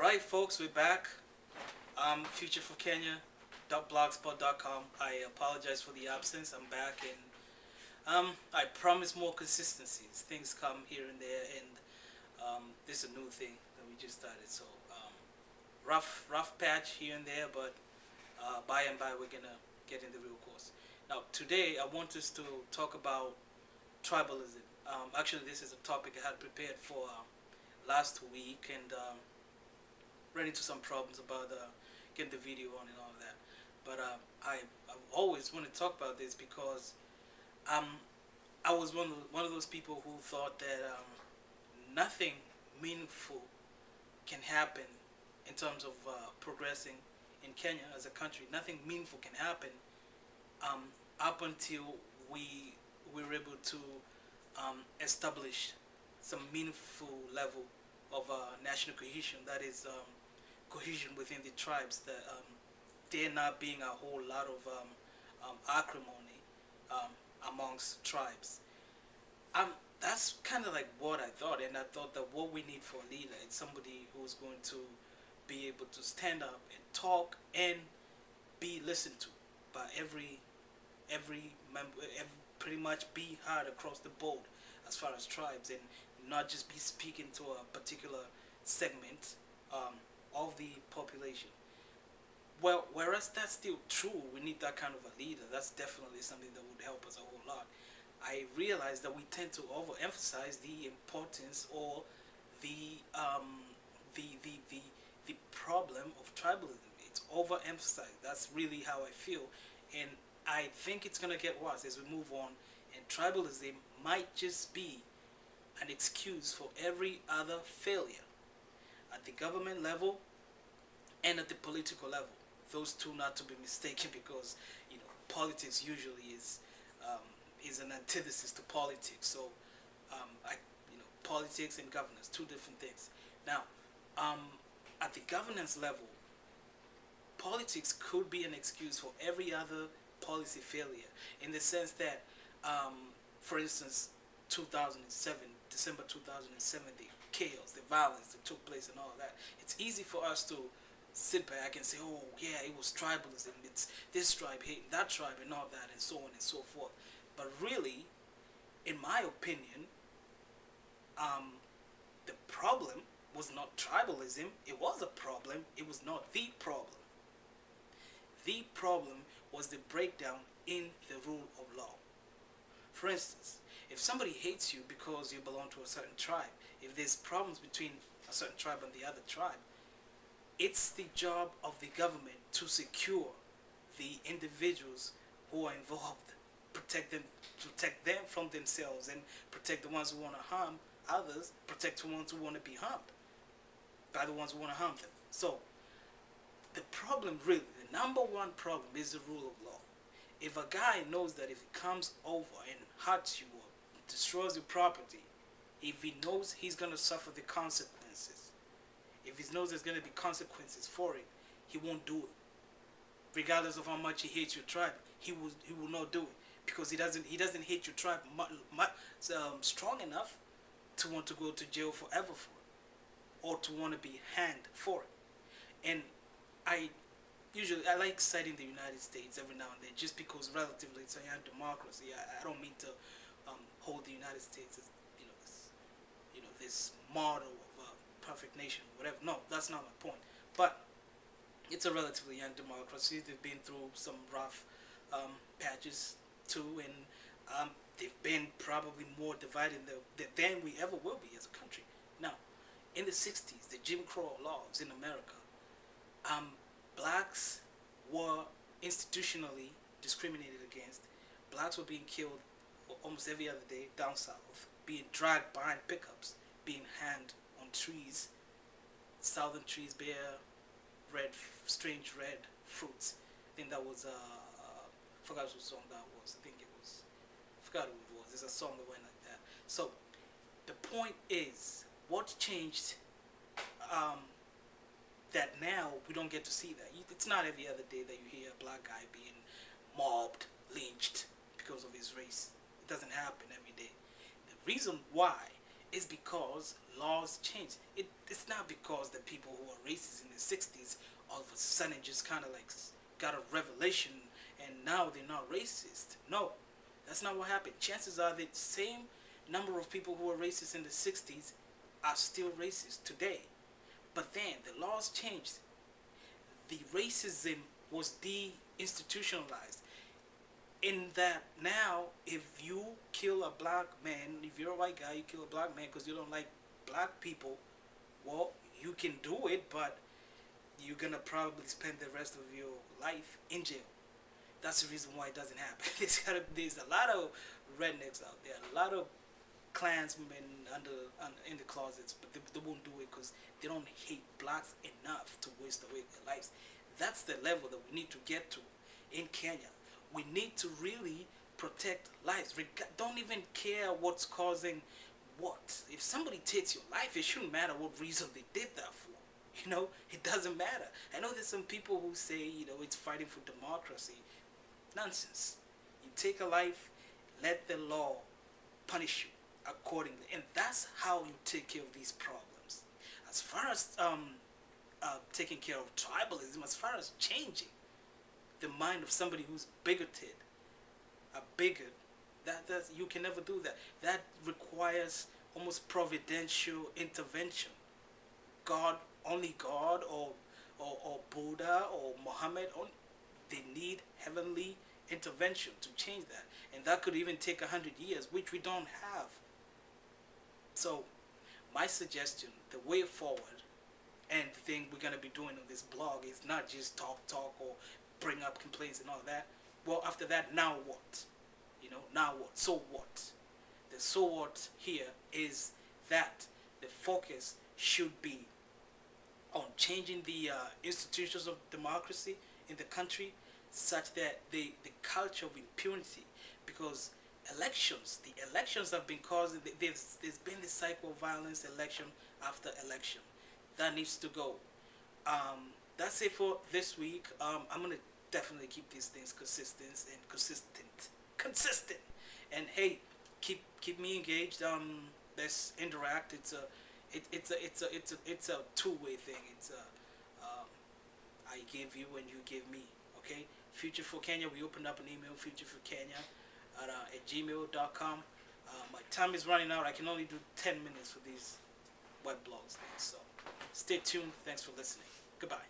Alright folks, we're back. Future for Kenya.blogspot.com. I apologize for the absence. I'm back and I promise more consistencies. Things come here and there and this is a new thing that we just started. So rough patch here and there, but by and by we're gonna get in the real course. Now today I want us to talk about tribalism. Actually this is a topic I had prepared for last week and ran into some problems about getting the video on and all of that. But I've always wanted to talk about this because um, I was one of those people who thought that nothing meaningful can happen in terms of progressing in Kenya as a country. Nothing meaningful can happen up until we're able to establish some meaningful level of national cohesion. That is cohesion within the tribes. That there not being a whole lot of acrimony amongst tribes. That's kind of like what I thought, and I thought that what we need for a leader is somebody who's going to be able to stand up and talk and be listened to by every member, pretty much be heard across the board as far as tribes, and not just be speaking to a particular segment of the population. Well, whereas that's still true, we need that kind of a leader. That's definitely something that would help us a whole lot. I realize that we tend to overemphasize the importance or the the problem of tribalism. It's overemphasized. That's really how I feel, and I think it's gonna get worse as we move on. And tribalism might just be an excuse for every other failure at the government level and at the political level. Those two not to be mistaken, because politics usually is an antithesis to politics. So politics and governance, two different things. Now, at the governance level, politics could be an excuse for every other policy failure, in the sense that, for instance, 2007, December 2007, the chaos, the violence that took place and all of that. It's easy for us to sit back and say, oh yeah, it was tribalism, it's this tribe hating that tribe and all that, and so on and so forth. But really, in my opinion, the problem was not tribalism. It was a problem. It was not the problem. The problem was the breakdown in the rule of law. For instance, if somebody hates you because you belong to a certain tribe, if there's problems between a certain tribe and the other tribe, it's the job of the government to secure the individuals who are involved, protect them from themselves, and protect the ones who want to harm others, protect the ones who want to be harmed by the ones who want to harm them. So the problem, really, the number one problem, is the rule of law. If a guy knows that if he comes over and hurts you or destroys your property, if he knows he's going to suffer the consequences, if he knows there's going to be consequences for it, he won't do it. Regardless of how much he hates your tribe, he will not do it, because he doesn't hate your tribe strong enough to want to go to jail forever for it, or to want to be hanged for it. And I like citing the United States every now and then, just because relatively it's a young democracy. I don't mean to hold the United States as this model of a perfect nation, whatever. No, that's not my point. But it's a relatively young democracy. They've been through some rough patches too, and they've been probably more divided than we ever will be as a country. Now, in the 60s, the Jim Crow laws in America, blacks were institutionally discriminated against. Blacks were being killed almost every other day down south, being dragged behind pickups, being hanged on trees. Southern trees bear strange red fruits. I think that was I forgot what song that was. I forgot who it was. It's a song that went like that. So the point is, what changed? That now we don't get to see that. It's not every other day that you hear a black guy being mobbed, lynched because of his race. It doesn't happen every day. The reason why is because laws change. It's not because the people who are racist in the 60s all of a sudden just kind of like got a revelation and now they're not racist. No, that's not what happened. Chances are the same number of people who were racist in the 60s are still racist today. But then the laws changed. The racism was de-institutionalized. In that now, if you kill a black man, if you're a white guy, you kill a black man because you don't like black people, well, you can do it, but you're gonna probably spend the rest of your life in jail. That's the reason why it doesn't happen. There's a lot of rednecks out there, a lot of Klansmen in the closets, but they won't do it because they don't hate blacks enough to waste away their lives. That's the level that we need to get to in Kenya. We need to really protect lives. Don't even care what's causing what. If somebody takes your life, it shouldn't matter what reason they did that for. It doesn't matter. I know there's some people who say, it's fighting for democracy. Nonsense. You take a life, let the law punish you accordingly, and that's how you take care of these problems. As far as taking care of tribalism, as far as changing the mind of somebody who's bigoted, a bigot, that you can never do that. That requires almost providential intervention. Only God or Buddha or Muhammad, they need heavenly intervention to change that, and that could even take 100 years, which we don't have. So my suggestion, the way forward, and the thing we're going to be doing on this blog is not just talk or bring up complaints and all that. Well, after that, now what? Now what? So what? The so what here is that the focus should be on changing the institutions of democracy in the country, such that the culture of impunity, because the elections have been causing, there's been this cycle of violence, election after election. That needs to go. That's it for this week. I'm gonna definitely keep these things consistent, and hey, keep me engaged. Let's interact. It's a two-way thing. I give you and you give me. Okay. Future for Kenya. We opened up an email, futureforkenya at gmail.com. My time is running out. I can only do 10 minutes for these web blogs things. So stay tuned. Thanks for listening. Goodbye.